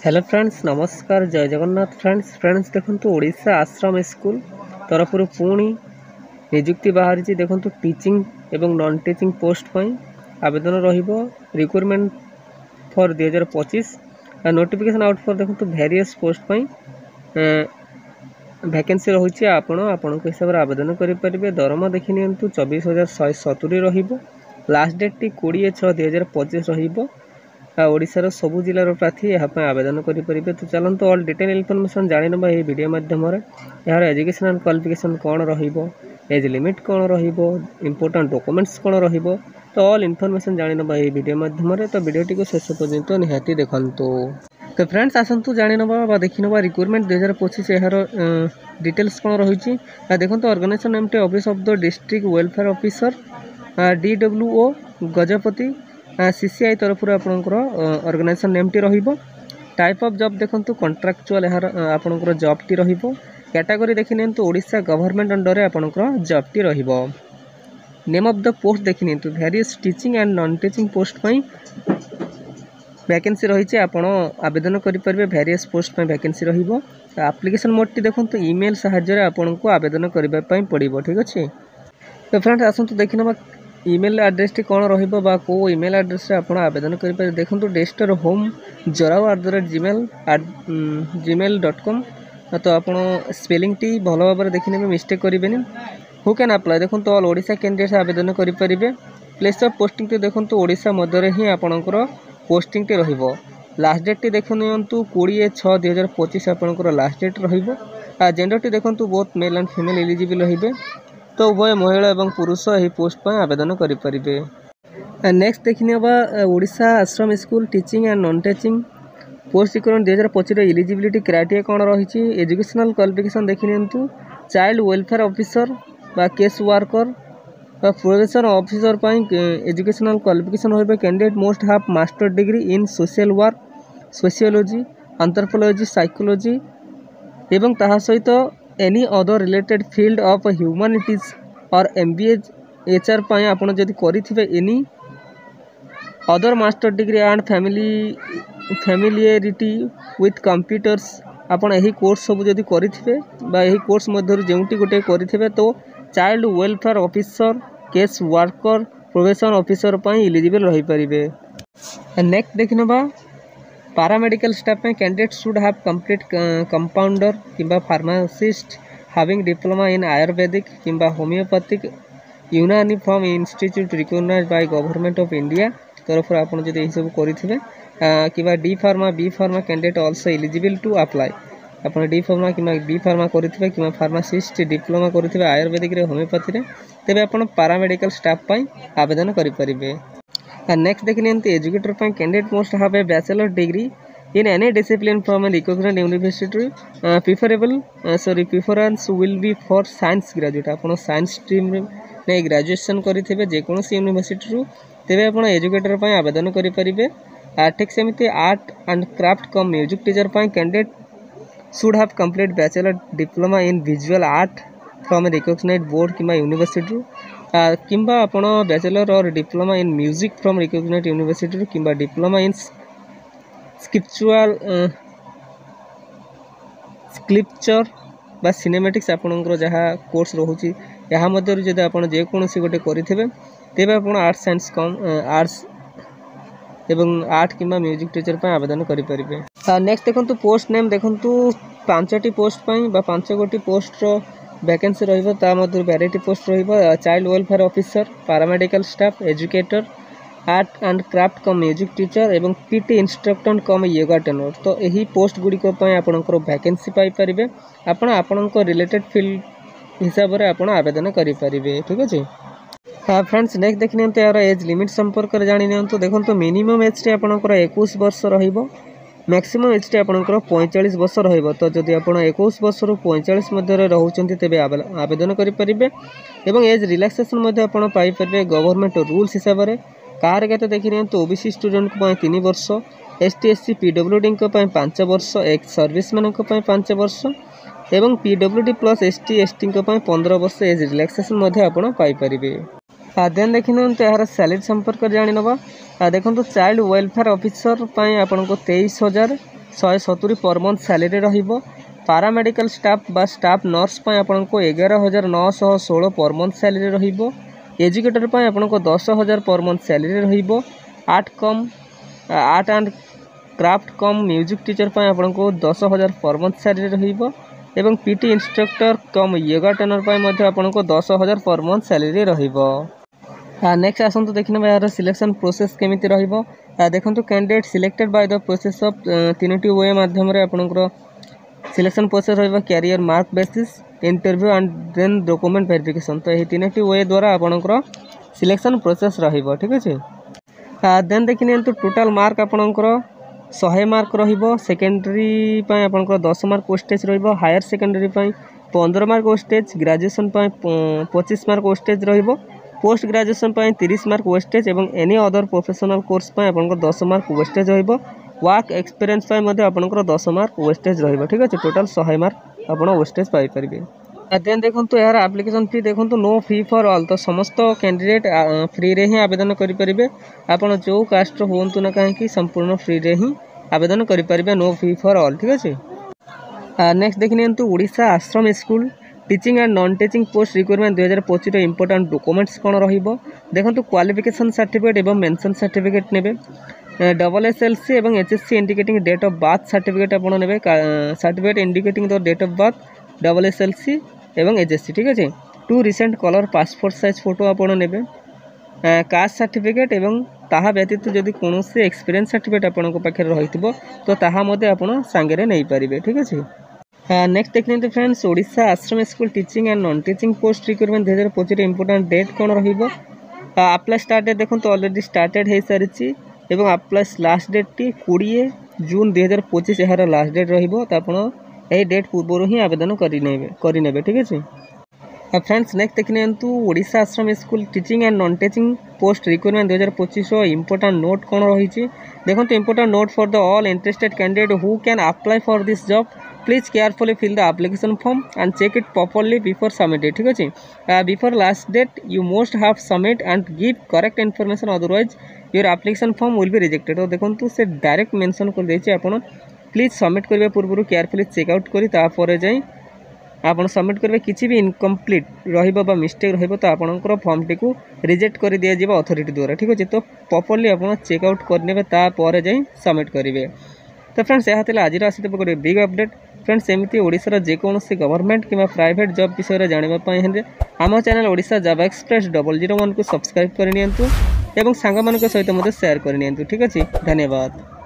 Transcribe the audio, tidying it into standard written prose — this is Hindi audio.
हेलो फ्रेंड्स नमस्कार जय जगन्नाथ फ्रेंड्स देखो ओडिशा आश्रम स्कूल तरफ पुणी निजुक्ति बाहरी देखो टीचिंग एवं नॉन टीचिंग पोस्ट पर आवेदन requirement for 2025 notification out for देखो वेरियस पोस्ट पर वैकेंसी रही आपण हिसाब से आवेदन करेंगे। दरमा देखी नि 24,170 लास्ट डेट टी 20/6/2025 ओडिशार सबु जिलार प्रार्थी यहाँ आवेदन करेंगे। तो चलते ऑल डिटेल इनफॉरमेशन जानी ना ये वीडियो माध्यम यार एजुकेशनल क्वालिफिकेशन कौन एज लिमिट कौन इंपोर्टेंट डॉक्यूमेंट्स कौन तो ऑल इनफॉरमेशन जानी ना ये वीडियो माध्यम तो वीडियोटी को शेष पर्यंत निहाती देखु। तो फ्रेंड्स आसतु जानी ना देखी ना रिक्वायरमेंट 2025 यार डिटेल्स कौन रही देखो organisation name office of the district welfare officer DWO Gajapati CCI तरफ आपणकर ऑर्गेनाइजेशन नेम टी रहिबो। टाइप ऑफ जॉब देखंतु कॉन्ट्रैक्चुअल यार आपणकर जॉब टी रहिबो। कैटेगरी देखि नियंतु ओडिशा गवर्नमेंट अंडर रे आपणकर जॉब टी रहिबो। नेम ऑफ द पोस्ट देखि नियंतु various teaching and non teaching post पई वैकेंसी रही आपण आवेदन करि परबे। वेरियस पोस्ट पई वैकेंसी रहिबो। एप्लीकेशन मोड टी देखंतु ईमेल सहायता रे आपनको आवेदन करिबा पई पड़िबो। ठीक अछि। तो फ्रेंड्स आसंतु देखिनबा ईमेल एड्रेस टी कौन रहा को ईमेल एड्रेस रे आपण आवेदन करें। देखो डेस्टर होम jorao@gmail.com तो आप स्पेलिंग टी भल भाव में देखने में मिस्टेक करेंगे। हु कैन अप्लाई देखो ऑल ओडिशा कैंडिडेट्स आवेदन करेंगे। प्लेस ऑफ पोस्टिंग टी देखो ओडिशा मध्य ही आपणकर पोस्टिंग टी रहिबो। लास्ट डेट टी देखो 20/6/2025 आपणकर लास्ट डेट रहिबो। जेंडर टी देखो both male and female eligible रहिबे। तो उभय महिला एवं पुरुष यही पोस्ट पर आवेदन करेंगे। नेक्स्ट देखने Odisha Ashram school teaching and non teaching post requirement 2025 eligibility criteria कौन रही। एजुकेशनल क्वालिफिकेशन देखि नियंतु चाइल्ड वेलफेयर ऑफिसर बा केस वर्कर बा प्रोबेशन ऑफिसर एजुकेशनल क्वालिफिकेशन रही। Candidate must have master degree in social work sociology anthropology psychology एवं ताहा सहित any other related field of humanities और MBA HR पाए आपण जदि करिथिबे any other master degree and familiarity with computers आपण एही कोर्स सब जदि करिथिबे बा एही कोर्स मध्यरु जेउटी गोटे करिथिबे तो child welfare officer case worker probation officer पाए एलिजिबल रही परिबे। नेक्स्ट देखिनबा पैरामेडिकल स्टाफ में candidate should have complete compounder किंबा pharmacist having diploma in Ayurvedic किंबा homeopathic Unani from institute recognized by government of India तरफ आपन जदि एही सब करिथिबे किंबा D pharma B pharma candidate also eligible to apply. आपन डी फार्मा किंबा बी फार्मा करिथिबे किंबा फार्मासिस्ट डिप्लोमा करिथिबे आयुर्वेदिक रे होमियोपैथी रे तेबे आपन पैरामेडिकल स्टाफ पई आवेदन करि परिबे। नेक्स्ट देखिए educator candidate most have a bachelor degree in any discipline from a recognised university preference will be for science graduate. आपन साइंस स्ट्रीम में ग्रेजुएशन करेंगे जेकोसी यूनिवर्सिटी तेरे आप एजुकेटर पर आवेदन करेंगे। ठीक सेमती art and craft cum music teacher candidate should have complete bachelor diploma in visual art from a recognized board किंबा यूनिवर्सिटी किंबा आपण बैचलर और diploma in music from recognized university किंबा डिप्लोमा इन स्क्रिप्चर बा सिनेमैटिक्स आपणकर जहाँ कोर्स रोचे यहाँ मध्य जब आप जेकोसी गोटे करेंगे तेज आप आर्ट्स साइंस कम आर्ट्स एवं आर्ट किंबा म्यूजिक टीचर पर आवेदन करेंगे। नेक्स्ट देखो पोस्ट नेम देखो 5टी पोस्ट बा 5 गोटी पोस्ट वैकेंसी रही वैरायटी पोस्ट रही। Child welfare officer paramedical staff educator art and craft cum music teacher एवं PT instructor cum yoga trainer. तो यही पोस्ट गुड़िक आपणकर वैकेंसी पाइपर आपण रिलेटेड फील्ड हिसाब से आप आवेदन करेंगे। ठीक अच्छे फ्रेंड्स नेक्स्ट देखने यार एज लिमिट संपर्क में जानी देखो मिनिमम एज टी आपणकर 21 वर्ष रहिबो मैक्सिमम एज टी आपणकर 45 वर्ष रहिबो। तो जदि आप 21 वर्ष रु 45 मध्य रहउचंती तेबे आवेदन करेंगे। एवं age relaxation Piper government rules हिसाब से कार के देखी नि OBC स्टूडेंट को 3 वर्ष ST SC PWD 5 वर्ष एक्स सर्विस मैन 5 वर्ष एवं PWD प्लस ST ST 15 वर्ष एज रिलैक्सेशन पाइपर। देन देखी यार सैलरी संपर्क जानी ना देखो चाइल्ड वेलफेयर ऑफिसर आपको 23,000 170 पर मंथ सैलरी रहिबो। पारामेडिकल स्टाफ बा स्टाफ नर्स पाई आपनको 11,916 पर मंथ सैलरी रहिबो। एजुकेटर पाई आपनको 10,000 पर मंथ सैलरी रहिबो। Art and craft cum music teacher पाई आपनको 10,000 पर मंथ सैलरी रहिबो। एवं PT instructor cum yoga trainer पाई मध्ये आपनको 10,000 पर मंथ सैलरी रहिबो। नेक्स्ट आसतु देखने यार सिलेक्शन प्रोसेस केमिति रहिबो। देखंतु candidate selected by the process of 3टी वे माध्यम रे आपनकर सिलेक्शन प्रोसेस रहिबो। Career mark basis, interview and then document verification. तो यही 3टी वे द्वारा आपनकर सिलेक्शन प्रोसेस रहिबो। ठीक अछि। देन देखिने टोटल मार्क आपनकर 100 मार्क रहिबो। सेकेंडरी पाई आपनकर 10 मार्क वेस्टेज रहिबो। हायर सेकेंडरी पाई 15 मार्क वेस्टेज। ग्रेजुएशन पाई 25 मार्क वेस्टेज रहिबो। पोस्ट ग्रेजुएशन पाई 30 मार्क वेस्टेज एवं एनी अदर प्रोफेशनल कोर्स पाई आपनकर 10 मार्क वेस्टेज रहिबो। वर्क एक्सपीरियंस पाई मध्ये आपनकर 10 मार्क वेस्टेज रहिबो। ठीक अछि। टोटल 100 मार्क आपण वेस्टेज पाई परिबे। देन देखंतु यार एप्लिकेशन फी देखंतु नो फी फॉर ऑल। तो समस्त कैंडिडेट फ्री रे ही आवेदन करि परिबे। आपण जो कास्ट होंतु ना काहे कि संपूर्ण फ्री रे ही आवेदन करि परिबे। No fee for all. ठीक अछि। नेक्स्ट देखिनियंतु Odisha Ashram school teaching and non teaching post requirement 2025 रो इंपोर्टेंट डॉक्यूमेंट्स कोन रहिबो। देखंतु क्वालिफिकेशन सर्टिफिकेट एवं मेंशन सर्टिफिकेट नेबे। SSLC एवं HSC indicating date of birth certificate आपण नेबे। Certificate indicating the date of birth SSLC एवं HSC। ठीक अछि। 2 recent colour passport size photo आपण नेबे। कास्ट सर्टिफिकेट एवं ताहा व्यतीत जदि कोनोसी एक्सपीरियंस सर्टिफिकेट आपण को पाखे रहितबो तो ताहा मध्ये आपण संगे नै परिबे। ठीक अछि। नेक्स्ट देखते friends Odisha Ashram school teaching and non teaching post requirement 2025 important date कौन रहिबो। अप्लाई स्टार्ट डेट देखो तो ऑलरेडी स्टार्टेड हो सारी एवं अप्लाई लास्ट डेट टी 20 जून 2025 यार लास्ट डेट रहिबो। तो आपण ए डेट पूर्व ही आवेदन करिनेबे। ठीक अछि। फ्रेंड्स नेक्स्ट देखने Odisha Ashram school teaching and non teaching post requirement 2025 important note कौन रही। देखो important note for the all interested candidate who can apply for this job. Please carefully fill the application form and check it properly before submit. ठीक अच्छे। Before last date you must have submit and give correct information otherwise your application form will be rejected. तो देखो से डायरेक्ट मेंशन कर देछि आपण प्लीज सबमिट करबे पूर्व केयरफुली चेकआउट करी तापर जाई आपण सबमिट करबे। किछि भी इनकम्प्लीट रहिबो बा मिस्टेक रहिबो तो आपनकर फॉर्म टी को रिजेक्ट कर दिया जिवो अथॉरिटी द्वारा। ठीक अछि। तो प्रॉपर्ली आपण चेकआउट करनेबे तापर जाई सबमिट करिवे। तो फ्रेंड्स यह आज आसी गोटे बिग अपडेट। फ्रेंड्स एमती ओडिशार जेकोसी गवर्नमेंट कि प्राइवेट जॉब विषय जानापी हेले आम चैनल ओडिशा जॉब एक्सप्रेस 001 को सब्सक्राइब करनी एवं सांग सहित शेयर करनी। ठीक अच्छे। धन्यवाद।